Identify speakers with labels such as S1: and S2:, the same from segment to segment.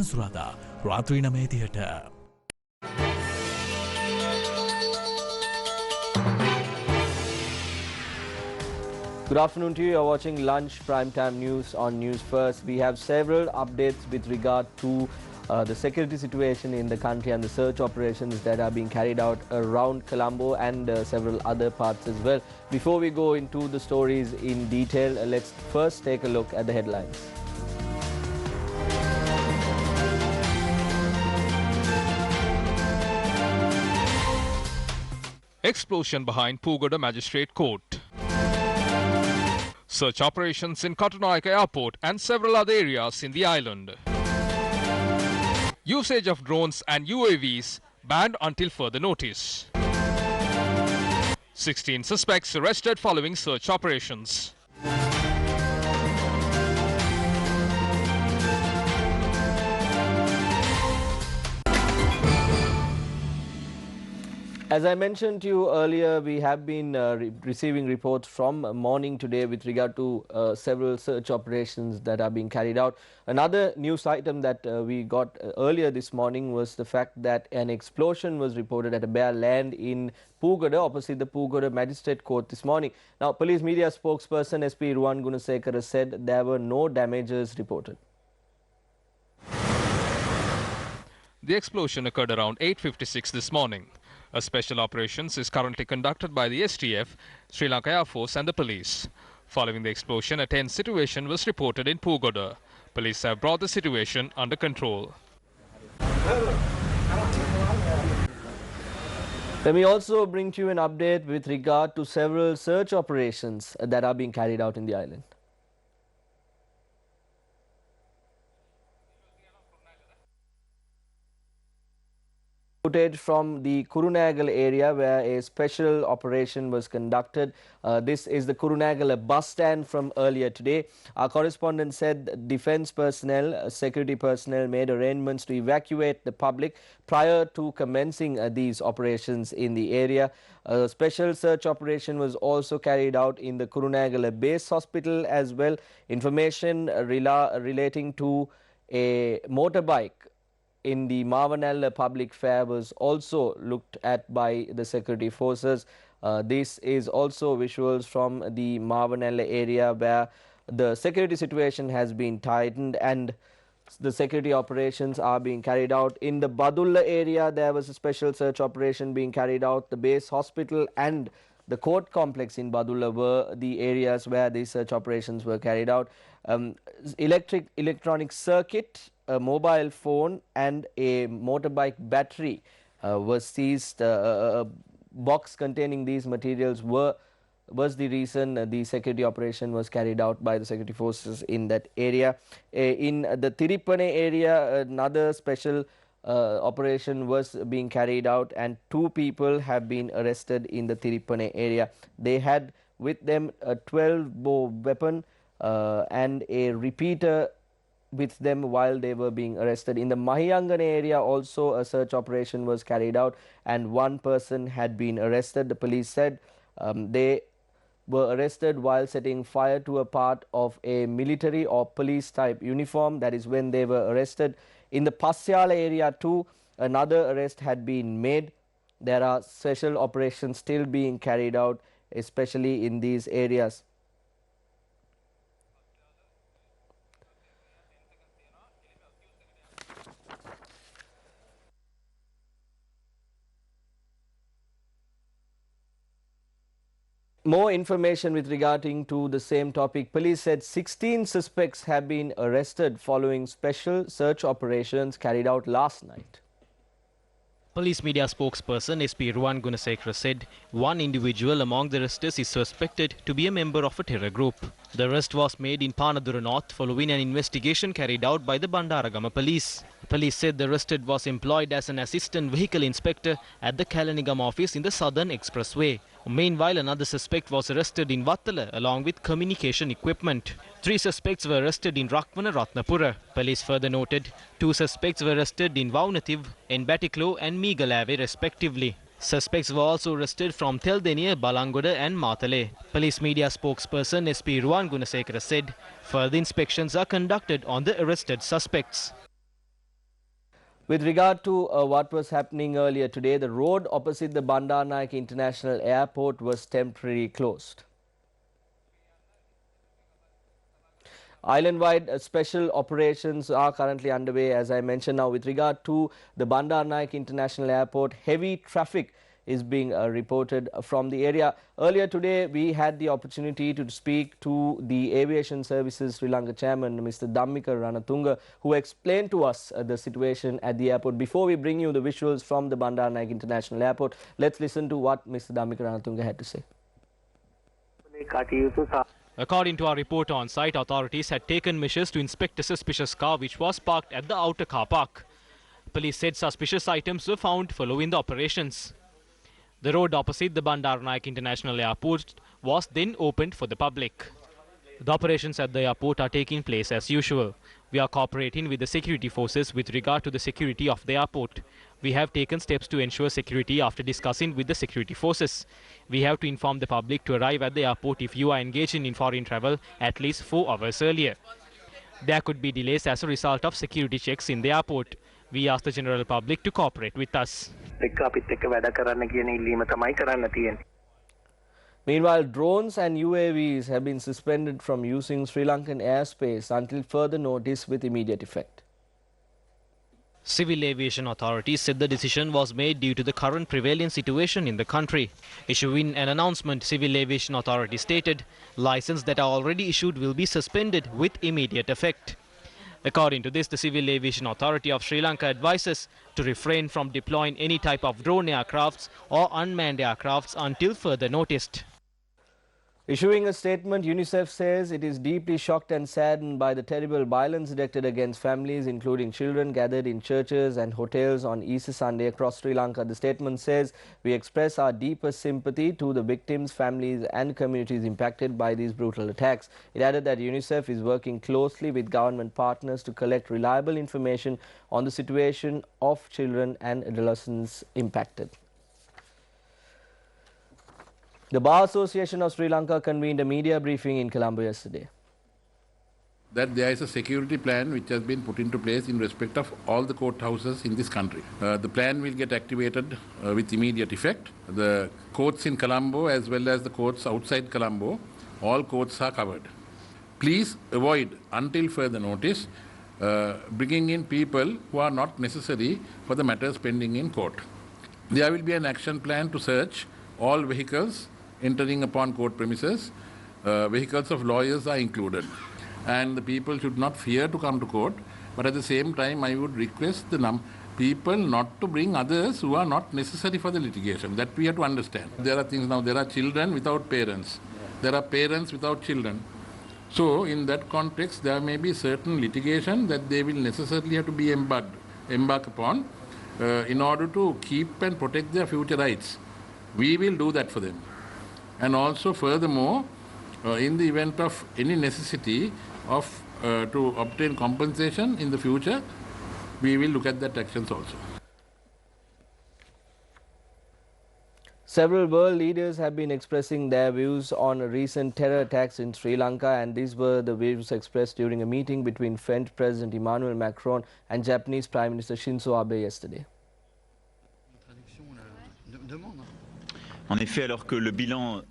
S1: සුරාදා රාත්‍රී 9:30ට.
S2: Good afternoon to you. You're watching Lunch Primetime News on News First. We have several updates with regard to the security situation in the country and the search operations that are being carried out around Colombo and several other parts as well. Before we go into the stories in detail, let's first take a look at the headlines.
S3: Explosion behind Pugoda Magistrate Court. Search operations in Katunaika Airport and several other areas in the island. Usage of drones and UAVs banned until further notice. 16 suspects arrested following search operations.
S2: As I mentioned to you earlier, we have been receiving reports from morning today with regard to several search operations that are being carried out. Another news item that we got earlier this morning was the fact that an explosion was reported at a bare land in Pugoda, opposite the Pugoda Magistrate Court this morning. Now, police media spokesperson SP Ruwan Gunasekara said there were no damages reported.
S3: The explosion occurred around 8:56 this morning. A special operations is currently conducted by the STF, Sri Lanka Air Force and the police. Following the explosion, a tense situation was reported in Pugoda. Police have brought the situation under control.
S2: Let me also bring to you an update with regard to several search operations that are being carried out in the island. Footage from the Kurunagal area where a special operation was conducted. This is the Kurunagal bus stand from earlier today. Our correspondent said defence personnel, security personnel made arrangements to evacuate the public prior to commencing these operations in the area. A special search operation was also carried out in the Kurunagal base hospital as well. Information relating to a motorbike in the Mavanella public fair was also looked at by the security forces. This is also visuals from the Mavanella area where the security situation has been tightened and the security operations are being carried out. In the Badulla area, there was a special search operation being carried out. The base hospital and the court complex in Badulla were the areas where these search operations were carried out. Electronic circuit, a mobile phone and a motorbike battery was seized. A box containing these materials was the reason the security operation was carried out by the security forces in that area. In the Tiripane area, another special operation was being carried out and 2 people have been arrested in the Tiripane area. They had with them a 12-bore weapon and a repeater with them while they were being arrested. In the Mahiyangana area also a search operation was carried out and 1 person had been arrested. The police said they were arrested while setting fire to a part of a military or police type uniform. That is when they were arrested. In the Pasyala area too, another arrest had been made. There are special operations still being carried out, especially in these areas. More information with regarding to the same topic. Police said 16 suspects have been arrested following special search operations carried out last night.
S4: Police media spokesperson SP Ruwan Gunasekara said 1 individual among the arresters is suspected to be a member of a terror group. The arrest was made in Panadura North following an investigation carried out by the Bandaragama police. Police said the arrested was employed as an assistant vehicle inspector at the Kalanigam office in the Southern Expressway. Meanwhile, another suspect was arrested in Wattala along with communication equipment. 3 suspects were arrested in Rakwana Ratnapura. Police further noted 2 suspects were arrested in Vaunativ, Batiklo and Meegalave respectively. Suspects were also arrested from Teldeniya, Balangoda and Matale. Police media spokesperson SP Ruwan Gunasekara said further inspections are conducted on the arrested suspects.
S2: With regard to what was happening earlier today, the road opposite the Bandar Naik International Airport was temporarily closed. Island-wide special operations are currently underway, as I mentioned. Now, with regard to the Bandar Naik International Airport, heavy traffic is being reported from the area. Earlier today, we had the opportunity to speak to the Aviation Services Sri Lanka chairman, Mr. Dhammika Ranatunga, who explained to us the situation at the airport. Before we bring you the visuals from the Bandar Naik International Airport, let's listen to what Mr. Dhammika Ranatunga had to say.
S4: According to our report on site, authorities had taken measures to inspect a suspicious car which was parked at the outer car park. Police said suspicious items were found following the operations. The road opposite the Bandar Naik International Airport was then opened for the public. The operations at the airport are taking place as usual. We are cooperating with the security forces with regard to the security of the airport. We have taken steps to ensure security after discussing with the security forces. We have to inform the public to arrive at the airport if you are engaged in foreign travel at least 4 hours earlier. There could be delays as a result of security checks in the airport. We ask the general public to cooperate with us.
S2: Meanwhile, drones and UAVs have been suspended from using Sri Lankan airspace until further notice with immediate effect.
S4: Civil aviation authorities said the decision was made due to the current prevailing situation in the country. Issuing an announcement, Civil Aviation Authority stated, licenses that are already issued will be suspended with immediate effect. According to this, the Civil Aviation Authority of Sri Lanka advises to refrain from deploying any type of drone aircrafts or unmanned aircrafts until further noticed.
S2: Issuing a statement, UNICEF says it is deeply shocked and saddened by the terrible violence directed against families, including children, gathered in churches and hotels on Easter Sunday across Sri Lanka. The statement says, we express our deepest sympathy to the victims, families and communities impacted by these brutal attacks. It added that UNICEF is working closely with government partners to collect reliable information on the situation of children and adolescents impacted. The Bar Association of Sri Lanka convened a media briefing in Colombo yesterday.
S5: That there is a security plan which has been put into place in respect of all the courthouses in this country. The plan will get activated with immediate effect. The courts in Colombo as well as the courts outside Colombo, all courts are covered. Please avoid, until further notice, bringing in people who are not necessary for the matters pending in court. There will be an action plan to search all vehicles entering upon court premises. Vehicles of lawyers are included. And the people should not fear to come to court. But at the same time, I would request the people not to bring others who are not necessary for the litigation. That we have to understand. There are things now, there are children without parents. There are parents without children. So, in that context, there may be certain litigation that they will necessarily have to be embark upon in order to keep and protect their future rights. We will do that for them. And also, furthermore, in the event of any necessity of to obtain compensation in the future, we will look at that actions also.
S2: Several world leaders have been expressing their views on recent terror attacks in Sri Lanka, and these were the views expressed during a meeting between French President Emmanuel Macron and Japanese Prime Minister Shinzo Abe yesterday.
S6: En effet, alors que le bilan...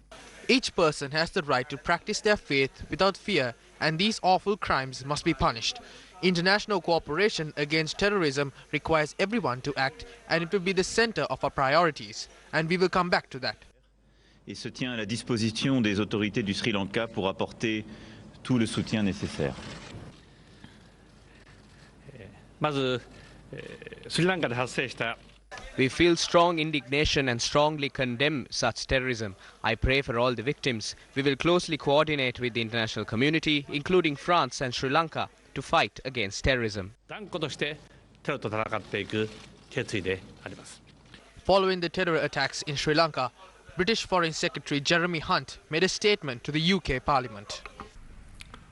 S7: Each person has the right to practice their faith without fear, and these awful crimes must be punished. International cooperation against terrorism requires everyone to act, and it will be the center of our priorities, and we will come back to that.
S6: Et se tient à la disposition des autorités du Sri Lanka pour apporter tout le soutien nécessaire.
S8: まず、スリランカで発生した
S9: We feel strong indignation and strongly condemn such terrorism. I pray for all the victims. We will closely coordinate with the international community, including France and Sri Lanka, to fight against terrorism.
S8: 断固としてテロと戦っていく決意であります。
S7: Following the terror attacks in Sri Lanka, British Foreign Secretary Jeremy Hunt made a statement to the UK Parliament.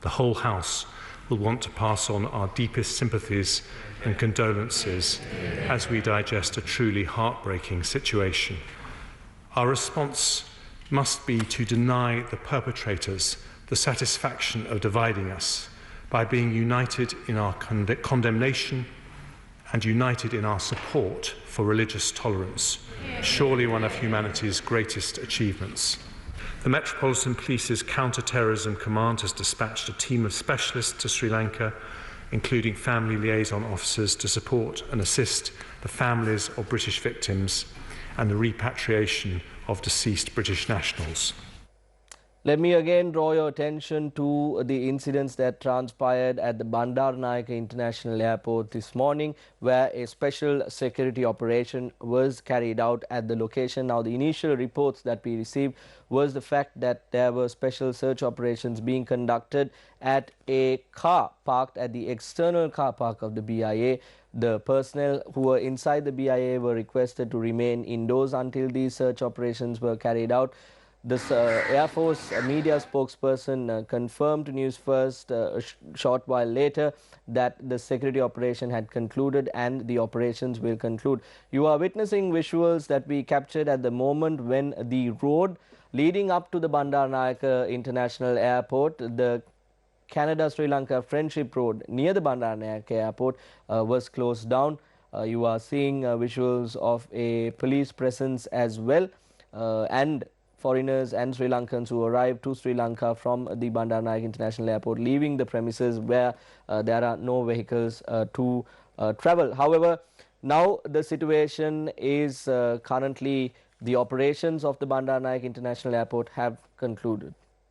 S10: The whole House will want to pass on our deepest sympathies and condolences as we digest a truly heartbreaking situation. Our response must be to deny the perpetrators the satisfaction of dividing us by being united in our condemnation and united in our support for religious tolerance, surely one of humanity's greatest achievements. The Metropolitan Police's Counter-Terrorism Command has dispatched a team of specialists to Sri Lanka, including family liaison officers, to support and assist the families of British victims and the repatriation of deceased British nationals.
S2: Let me again draw your attention to the incidents that transpired at the Bandaranaike International Airport this morning, where a special security operation was carried out at the location. Now, the initial reports that we received was the fact that there were special search operations being conducted at a car parked at the external car park of the BIA. The personnel who were inside the BIA were requested to remain indoors until these search operations were carried out. This Air Force media spokesperson confirmed to News First a short while later that the security operation had concluded and the operations will conclude. You are witnessing visuals that we captured at the moment when the road leading up to the Bandaranaike International Airport, the Canada-Sri Lanka Friendship Road near the Bandaranaike Airport, was closed down. You are seeing visuals of a police presence as well, and foreigners and Sri Lankans who arrived to Sri Lanka from the Bandaranaike International Airport leaving the premises where there are no vehicles to travel. However, now the situation is currently the operations of the Bandaranaike International Airport have concluded.